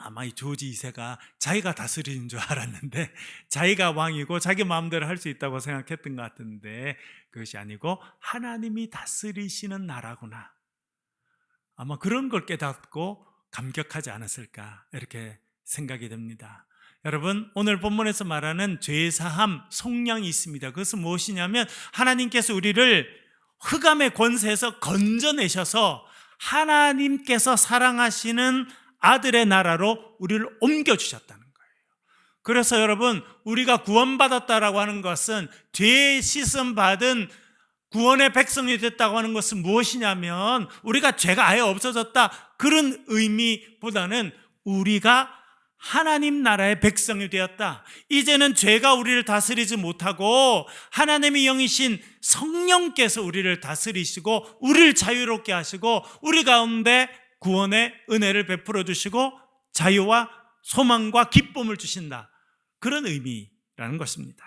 아마 이 조지 2세가 자기가 다스리는 줄 알았는데 자기가 왕이고 자기 마음대로 할 수 있다고 생각했던 것 같은데 그것이 아니고 하나님이 다스리시는 나라구나, 아마 그런 걸 깨닫고 감격하지 않았을까, 이렇게 생각이 됩니다. 여러분, 오늘 본문에서 말하는 죄사함, 속량이 있습니다. 그것은 무엇이냐면 하나님께서 우리를 흑암의 권세에서 건져내셔서 하나님께서 사랑하시는 아들의 나라로 우리를 옮겨주셨다는 거예요. 그래서 여러분, 우리가 구원받았다라고 하는 것은, 죄 씻음 받은 구원의 백성이 됐다고 하는 것은 무엇이냐면 우리가 죄가 아예 없어졌다, 그런 의미보다는 우리가 하나님 나라의 백성이 되었다. 이제는 죄가 우리를 다스리지 못하고 하나님의 영이신 성령께서 우리를 다스리시고 우리를 자유롭게 하시고 우리 가운데 구원의 은혜를 베풀어 주시고 자유와 소망과 기쁨을 주신다, 그런 의미라는 것입니다.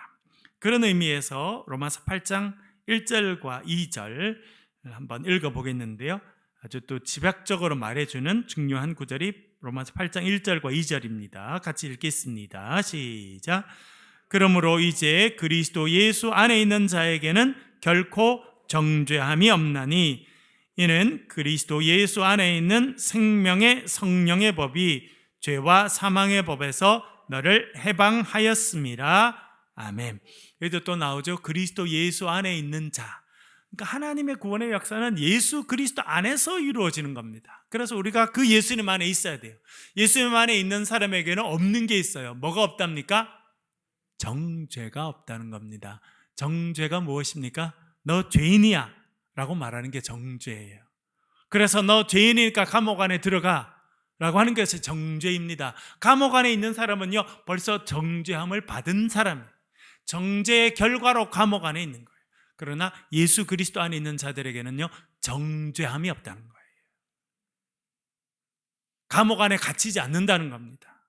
그런 의미에서 로마서 8장 1절과 2절 한번 읽어보겠는데요, 아주 또 집약적으로 말해주는 중요한 구절이 로마서 8장 1절과 2절입니다. 같이 읽겠습니다. 시작. 그러므로 이제 그리스도 예수 안에 있는 자에게는 결코 정죄함이 없나니 이는 그리스도 예수 안에 있는 생명의 성령의 법이 죄와 사망의 법에서 너를 해방하였습니다. 아멘. 여기도 또 나오죠. 그리스도 예수 안에 있는 자. 그러니까 하나님의 구원의 역사는 예수 그리스도 안에서 이루어지는 겁니다. 그래서 우리가 그 예수님 안에 있어야 돼요. 예수님 안에 있는 사람에게는 없는 게 있어요. 뭐가 없답니까? 정죄가 없다는 겁니다. 정죄가 무엇입니까? 너 죄인이야 라고 말하는 게 정죄예요. 그래서 너 죄인이니까 감옥 안에 들어가 라고 하는 것이 정죄입니다. 감옥 안에 있는 사람은요, 벌써 정죄함을 받은 사람이에요. 정죄의 결과로 감옥 안에 있는 거예요. 그러나 예수 그리스도 안에 있는 자들에게는요, 정죄함이 없다는 거예요. 감옥 안에 갇히지 않는다는 겁니다.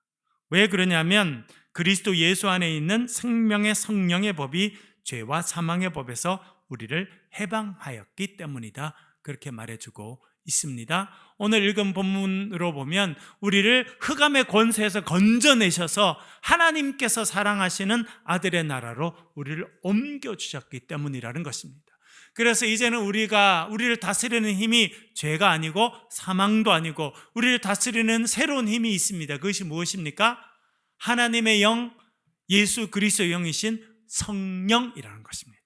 왜 그러냐면 그리스도 예수 안에 있는 생명의 성령의 법이 죄와 사망의 법에서 우리를 해방하였기 때문이다, 그렇게 말해주고 있습니다. 오늘 읽은 본문으로 보면 우리를 흑암의 권세에서 건져내셔서 하나님께서 사랑하시는 아들의 나라로 우리를 옮겨주셨기 때문이라는 것입니다. 그래서 이제는 우리를 다스리는 힘이 죄가 아니고 사망도 아니고 우리를 다스리는 새로운 힘이 있습니다. 그것이 무엇입니까? 하나님의 영, 예수 그리스도의 영이신 성령이라는 것입니다.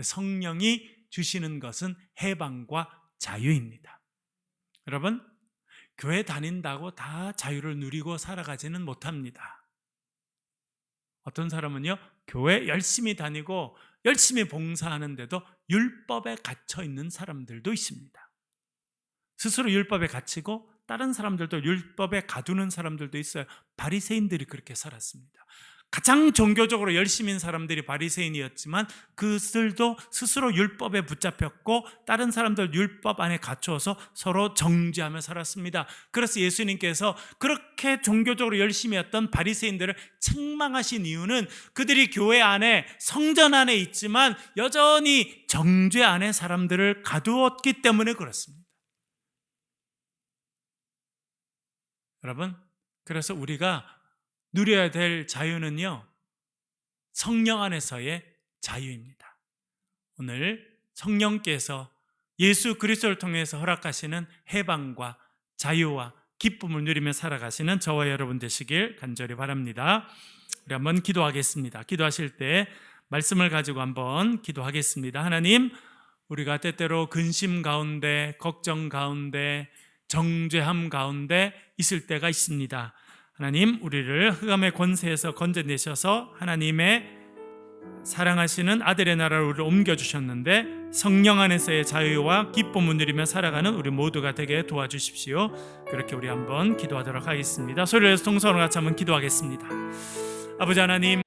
성령이 주시는 것은 해방과 자유입니다. 여러분, 교회 다닌다고 다 자유를 누리고 살아가지는 못합니다. 어떤 사람은요, 교회 열심히 다니고 열심히 봉사하는데도 율법에 갇혀 있는 사람들도 있습니다. 스스로 율법에 갇히고 다른 사람들도 율법에 가두는 사람들도 있어요. 바리새인들이 그렇게 살았습니다. 가장 종교적으로 열심인 사람들이 바리새인이었지만 그들도 스스로 율법에 붙잡혔고 다른 사람들 율법 안에 갇혀서 서로 정죄하며 살았습니다. 그래서 예수님께서 그렇게 종교적으로 열심히 했던 바리새인들을 책망하신 이유는 그들이 교회 안에 성전 안에 있지만 여전히 정죄 안에 사람들을 가두었기 때문에 그렇습니다. 여러분, 그래서 우리가 누려야 될 자유는요, 성령 안에서의 자유입니다. 오늘 성령께서 예수 그리스도를 통해서 허락하시는 해방과 자유와 기쁨을 누리며 살아가시는 저와 여러분 되시길 간절히 바랍니다. 우리 한번 기도하겠습니다. 기도하실 때 말씀을 가지고 한번 기도하겠습니다. 하나님, 우리가 때때로 근심 가운데, 걱정 가운데, 정죄함 가운데 있을 때가 있습니다. 하나님, 우리를 흑암의 권세에서 건져내셔서 하나님의 사랑하시는 아들의 나라로 우리를 옮겨주셨는데 성령 안에서의 자유와 기쁨을 누리며 살아가는 우리 모두가 되게 도와주십시오. 그렇게 우리 한번 기도하도록 하겠습니다. 소리를 내서 통성으로 같이 한번 기도하겠습니다. 아버지 하나님,